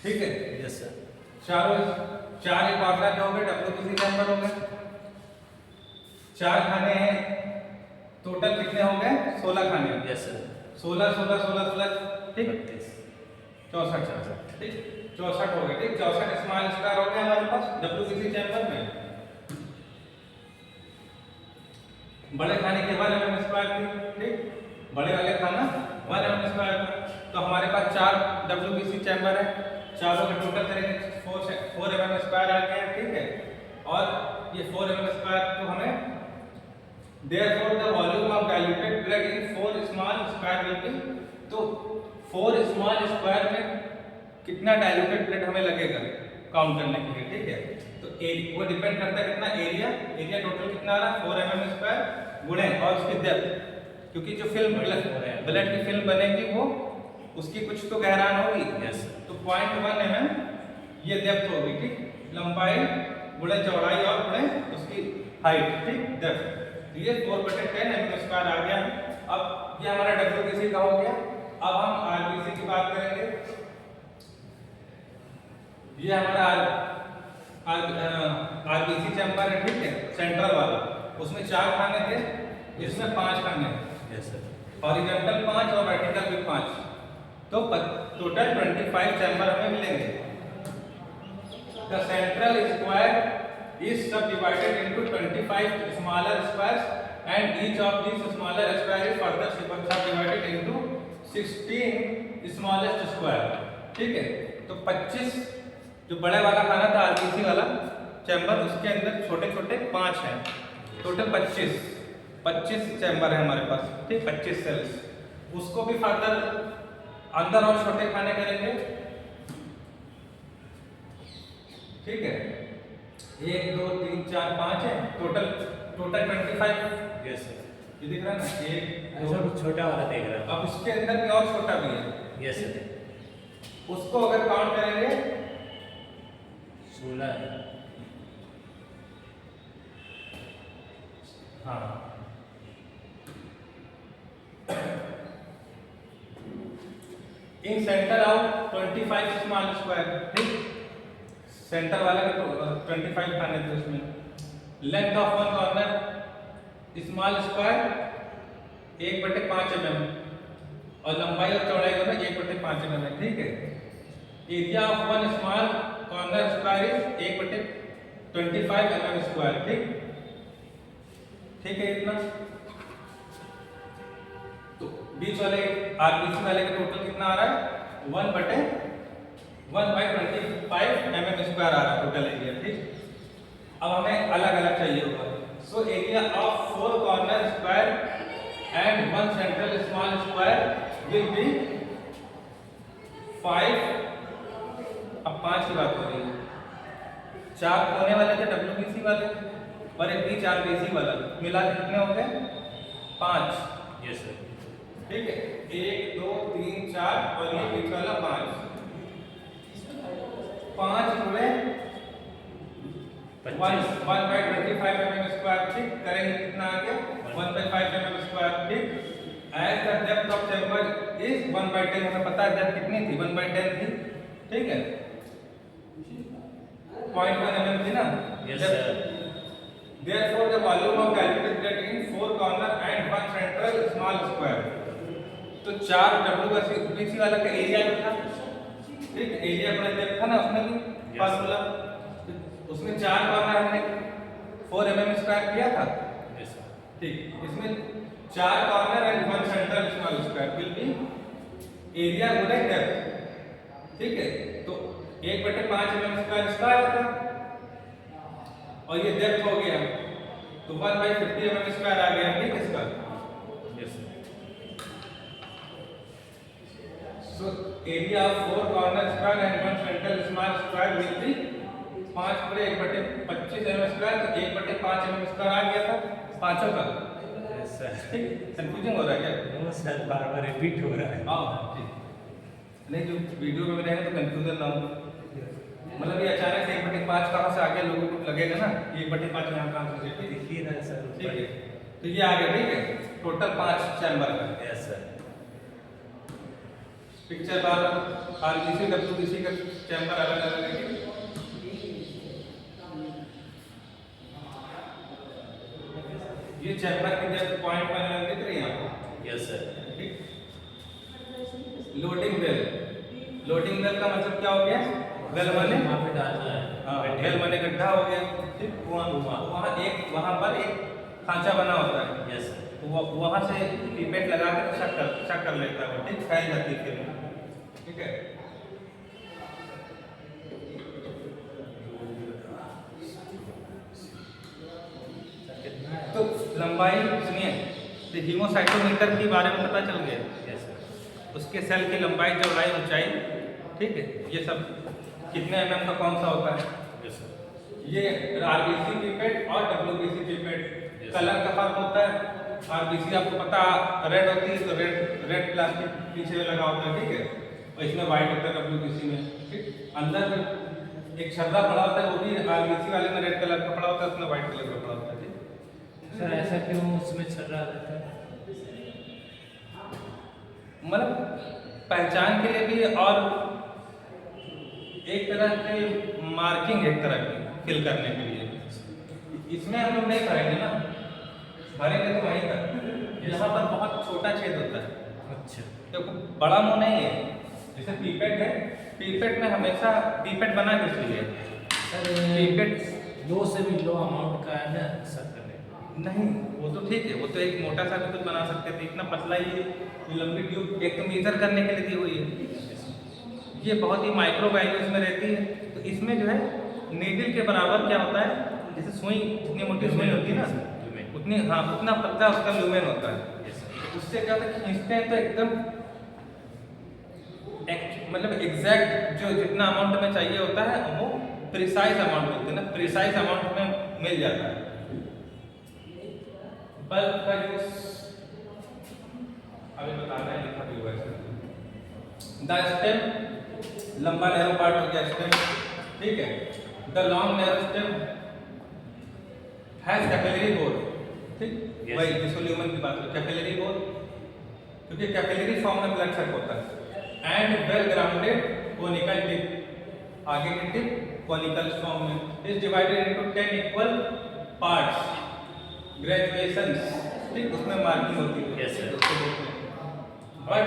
ठीक है। Yes sir. चारों चार एक पार्टनर जो होंगे WBC चैम्बर होंगे, 4 खाने हैं, टोटल कितने होंगे? 16 खाने। Yes sir. 16 16 16 16, ठीक, 32 64, ठीक, 64 हो गए, ठीक, 64 स्मॉल स्क्वायर हो गए हमारे पास WBC चैम्बर में। बड़े खाने के 1 mm स्क्वायर थी, ठीक, बड़े वाले खाना 1 mm स्क्वायर था। तो हमारे पास 4 WBC चैम्बर है, चारों के टोटल करेंगे 4 mm स्क्वायर आ गया, ठीक है। और ये 4 mm स्क्वायर तो हमें therefore the volume of diluted blood in 4 small square will be, तो 4 small square में कितना डाइल्यूटेड ब्लड हमें लगेगा काउंट करने के लिए, ठीक है। तो वो डिपेंड करता है कितना एरिया टोटल कितना आ रहा है 4 mm स्क्वायर गुणे और उसकी डेप्थ, क्योंकि जो फिल्म ब्लड की फिल्म बनेगी वो उसकी कुछ तो गहराई होगी। यस। तो 0.1 mm ये डेप्थ होगी, ठीक, लंबाई गुणे चौड़ाई और गुणे उसकी हाइट, ठीक, डेप्थ। तो ये 4/10 mm स्क्वायर आ गया। अब ये हमारा WBC का हो गया। अब हम RBC की बात करेंगे। ये हमारा RBC चैम्बर है, ठीक है, सेंट्रल वाला, उसमें 4 खाने थे, इसमें 5 खाने हैं। Yes sir. हॉरिजॉन्टल 5 और वर्टिकल भी 5, तो टोटल 25 चैम्बर हमें मिलेंगे। The central square is subdivided into 25 smaller squares and each of these smaller square is further subdivided into 16 smallest square, ठीक है। तो 25 जो बड़े वाला खाना था RBC वाला चैम्बर, उसके अंदर छोटे छोटे 5 हैं, टोटल 25 चैम्बर है हमारे पास, ठीक, 25 सेल्स। उसको भी फर्दर अंदर और छोटे खाने करेंगे, ठीक है। 1 2 3 4 5 है, टोटल 25। Yes sir. ये दिख रहा है ना, 1 ऐसा 2, कुछ छोटा वाला देख रहा हूँ। अब उसके अंदर भी और छोटा भी है। Yes sir. उसको अगर काउंट करेंगे 16 है। हाँ, इन सेंटर ऑफ 25 स्मॉल स्क्वायर, ठीक, सेंटर वाले का तो 25 खाने थे उसमें। Length of one corner small square 1/5 mm और लंबाई और चौड़ाई दोनों 1/5 mm है, ठीक है। Area of one small corner square is 1/25 mm square, ठीक है, इतना। तो बीच वाले RBC वाले का टोटल कितना आ रहा है 1/25 mm स्क्वायर आ रहा है टोटल एरिया, ठीक। अब हमें अलग अलग चाहिए होगा। So area of 4 corner square and 1 central small square will be 5। अब 5 की बात हो रही है। 4 कोने वाले थे WBC वाले और एक बीच RBC वाला, मिला के कितने हो गए 5। Yes sir. ठीक है, 1 2 3 4 और ये बीच वाला 5 गुणे 1/25 mm स्क्वायर, ठीक, करेंगे कितना आ गया 1/5 mm स्क्वायर, ठीक। As the depth of chamber is 1/10, हमें पता है डेप्थ कितनी थी 1/10 थी, ठीक है, 0.1 mm थी ना। Yes sir. Therefore the volume of diluted blood in 4 corner and 1 central small square, तो 4 WBC वाला का एरिया जो था, ठीक, एरिया अपना डेप्थ था ना, उसमें भी फार्मूला, उसमें 4 कॉर्नर हमने 4 mm स्क्वायर किया था, यस सर। ठीक। इसमें 4 corner and 1 central small square will be area गुणे डेप्थ, ठीक है। तो 1/5 mm स्क्वायर इसका आया था और ये डेप्थ हो गया तो 1/50 mm स्क्वायर आ गया, ठीक, इसका। Yes sir. So area of 4 corner square and 1 central small square will be 5 गुणे 1/25 mm स्क्वायर, तो 1/5 mm स्क्वायर आ गया था पांचों का। Yes sir. ठीक, कंफ्यूजिंग हो रहा है क्या? नो सर, बार बार रिपीट हो रहा है। हाँ, ठीक, नहीं जो वीडियो में रहेगा तो कंफ्यूजन ना हो, मतलब ये अचानक से 1/5 कहाँ से आ गया, लोगों को लगेगा ना 1/5 यहाँ कहाँ से, ठीक, दिखी रहा है सर, ठीक है। तो ये आ गया, ठीक है, टोटल 5 चैम्बर का। Yes sir. पिक्चर बार आरबीसी डब्ल्यूबीसी का चैम्बर अलग अलग है। ये चैम्बर की जस्ट पॉइंट वन दिख रही है आपको। Yes sir. Loading well, loading well का मतलब क्या हो गया? वेल माने वहाँ पे डालना है। हाँ, वेल माने गड्ढा हो गया। ठीक, वहाँ पर एक खांचा बना होता है। Yes sir. वहाँ से पीपेट लगा कर चेक कर लेता है, ठीक, फैल जाती है फिर। ठीक है, तो लंबाई सुनिए, तो हीमोसाइटोमीटर के बारे में पता चल गया। Yes sir. उसके सेल की लंबाई, चौड़ाई, ऊंचाई, ठीक है, ये सब कितने एमएम का कौन सा होता है। Yes sir. ये आरबीसी पीपेट और डब्ल्यूबीसी पीपेट कलर का फर्क होता है। आरबीसी आपको पता रेड होती है, तो रेड प्लास्टिक पीछे में लगा होता है, ठीक है, और इसमें वाइट होता है डब्ल्यूबीसी में। ठीक, अंदर एक छर्रा पड़ा होता है, वो भी आरबीसी वाले में रेड कलर का पड़ा होता है, उसमें वाइट कलर का पड़ा होता है। ठीक सर, ऐसा क्यों उसमें छर्रा रहता है? मतलब पहचान के लिए भी, और एक तरह की मार्किंग, एक तरह की फिल करने के लिए। इसमें हम लोग नहीं भरेंगे ना, भरेंगे तो वहीं पर, यहाँ पर बहुत छोटा छेद होता है। अच्छा। देखो बड़ा मुंह नहीं है, जैसे पीपेट है, पीपेट में हमेशा पीपेट बना किस लिए? सर पीपेट लो से भी लो अमाउंट का है ना सर करने। नहीं, वो तो ठीक है, वो तो एक मोटा सा भी कुछ बना सकते थे, इतना पतला ये लंबी ट्यूब एक तो मीटर करने के लिए दी हुई है। ये बहुत ही माइक्रो वैल्यूज में रहती है, तो इसमें जो है नीडल के बराबर क्या होता है, जैसे सुई, जितनी मोटी सुई होती है ना, उतनी, हाँ, उतना पतला उसका लुमेन होता है। उससे क्या होता है, खींचते हैं तो एकदम मतलब एग्जैक्ट जो जितना अमाउंट में चाहिए होता है वो प्रिसाइज अमाउंट होते हैं ना, प्रिसाइज अमाउंट में मिल जाता है। बल्ब का यूज अभी बताना है, लिखा भी हुआ है। द स्टेम, लंबा नैरो पार्ट हो गया स्टेम, ठीक है। The long narrow stem has capillary board, ठीक, वही जिसको ल्यूमेन की बात करें, कैपिलरी बोर्ड, क्योंकि कैपिलरी फॉर्म में ब्लड सक होता है। And well grounded conical tip, आगे की टिप कोनिकल फॉर्म में, is divided into 10 equal parts, graduations, ठीक, उसमें मार्किंग होती है। Yes sir. बट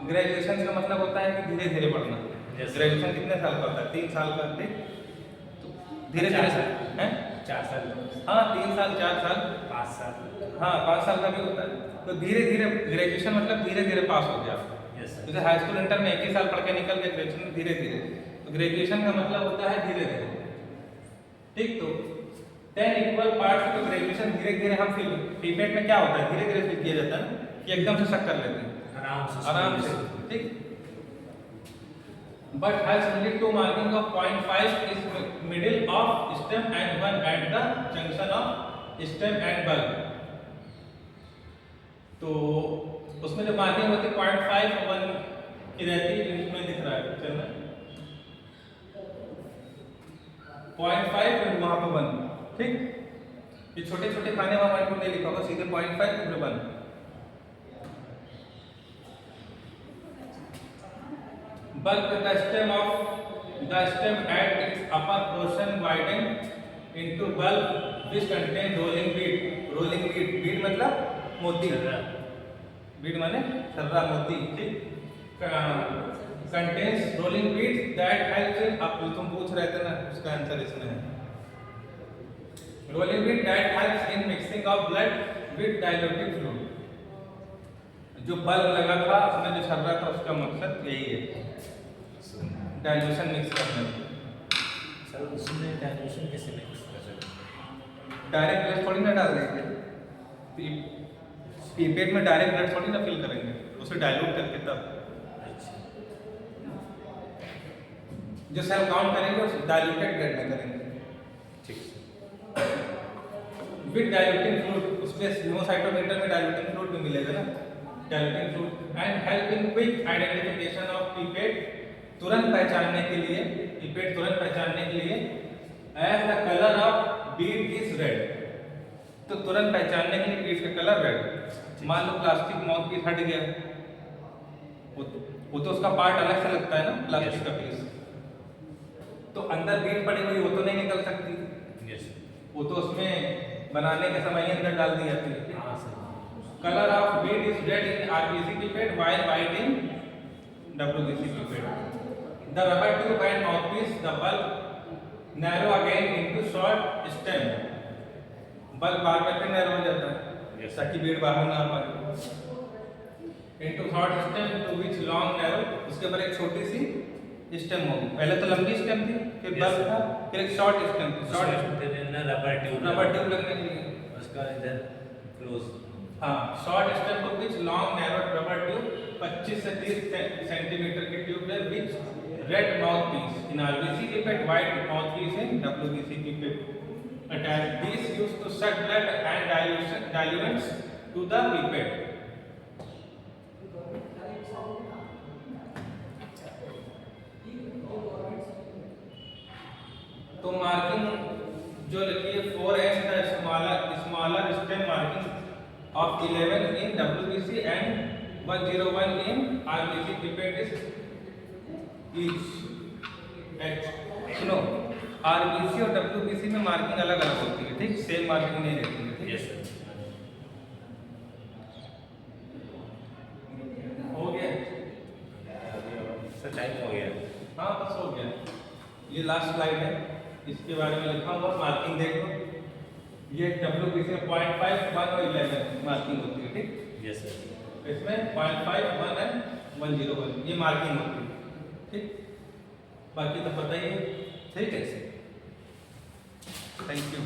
ग्रेजुएशन का मतलब होता है कि धीरे धीरे बढ़ना। Yes, ग्रेजुएशन कितने साल का होता है? 3 साल का, ठीक, तो धीरे धीरे है 4 साल। हाँ, 3 साल, 4 साल, 5 साल। हाँ, 5 साल का भी होता है। तो धीरे धीरे ग्रेजुएशन मतलब धीरे धीरे पास हो गया। Yes sir. जैसे हाई स्कूल इंटर में 1 ही साल पढ़ के निकल गए, ग्रेजुएशन में धीरे धीरे, तो ग्रेजुएशन का मतलब होता है धीरे धीरे, ठीक। तो 10 इक्वल पार्ट्स, तो ग्रेजुएशन धीरे धीरे हम फिल, पीपेट में क्या होता है, धीरे धीरे फिल किया जाता है कि एकदम से शक कर लेते हैं आराम से, ठीक। But has only 2 marking of 0.5 is middle of stem and 1 at the junction of stem and bulb. तो उसमें जो मार्किंग होती है 0.5 और 1 की रहती है, इसमें दिख रहा है पिक्चर में 0.5 और वहां पर 1, ठीक। ये छोटे छोटे खाने वहां पर नहीं लिखा होगा, सीधे 0.5 और 1। Bulb the stem at its upper portion widen into bulb which contain rolling bead. Rolling bead, bead मतलब मोती, bead माने छर्रा, मोती, ठीक। Contains rolling beads that helps in, अब तुम पूछ रहे थे ना, उसका आंसर इसमें है। Rolling bead that helps in mixing of blood with diluted fluid. जो बल्ब लगा था उसमें जो छर्रा था उसका मकसद यही है, डाइल्यूशन मिक्स करने में। सर उसमें डाइल्यूशन कैसे मिक्स कर सकते? डायरेक्ट ब्लड थोड़ी ना डाल देंगे, पीपेट में डायरेक्ट ब्लड थोड़ी ना फिल करेंगे, उसे डाइल्यूट करके तब जो सेल काउंट करेंगे उसे डाइल्यूटेड ब्लड में करेंगे, ठीक। विद डाइल्यूटिंग फ्लूइड, उसमें हीमोसाइटोमीटर में डाइल्यूटिंग फ्लूइड भी मिलेगा ना, diluting fluid. And help in quick identification of pipette, तुरंत पहचानने के लिए, पीपेट तुरंत पहचानने के लिए, as the colour of bead is red, तो तुरंत पहचानने के लिए बीड का कलर रेड। मान लो प्लास्टिक माउथ पीस हट गया, वो तो उसका पार्ट अलग से लगता है ना, प्लास्टिक का पीस। तो अंदर बीट पड़ी हुई वो तो नहीं निकल सकती, यस वो तो उसमें बनाने के समय ही अंदर डाल दी जाती है। हाँ sir Color of bead is red in RPC pipette while white in WPC pipette. The rubber tube and mouthpiece, the bulb narrow again into short stem. Bulb बार बार फिर narrow हो जाता है Yes. ताकि bead बाहर ना आ पाए। Into short stem to which long narrow, उसके ऊपर एक छोटी सी स्टेम होगी। पहले तो लंबी स्टेम थी, फिर Yes, बल्ब था, फिर एक शॉर्ट स्टेम थी। शॉर्ट रबर ट्यूब लगने के लिए उसका इधर क्लोज हाँ, short stem to which long narrow rubber tube 25 से 30 सेंटीमीटर की ट्यूब है which red mouthpiece in RBC pipette, white mouthpiece in WBC pipette attach this used to suck blood and diluents to the pipette. तो marking जो लिखी है 4S the smaller stem marking of 11 in WBC and 101 in RBC pipette is each H। सुनो, RBC और WBC में marking अलग अलग होती है, ठीक, सेम मार्किंग नहीं रहती है, ठीक। यस सर हो गया सर टाइम हो गया हाँ बस हो गया। ये लास्ट स्लाइड है, इसके बारे में लिखा हुआ मार्किंग देखो। ये WBC में 0.5, 1 और 11 मार्किंग होती है, ठीक। यस सर इसमें 0.5, 1 एंड 101 ये मार्किंग होती है, ठीक। बाकी तो पता ही है, ठीक है। Thank you.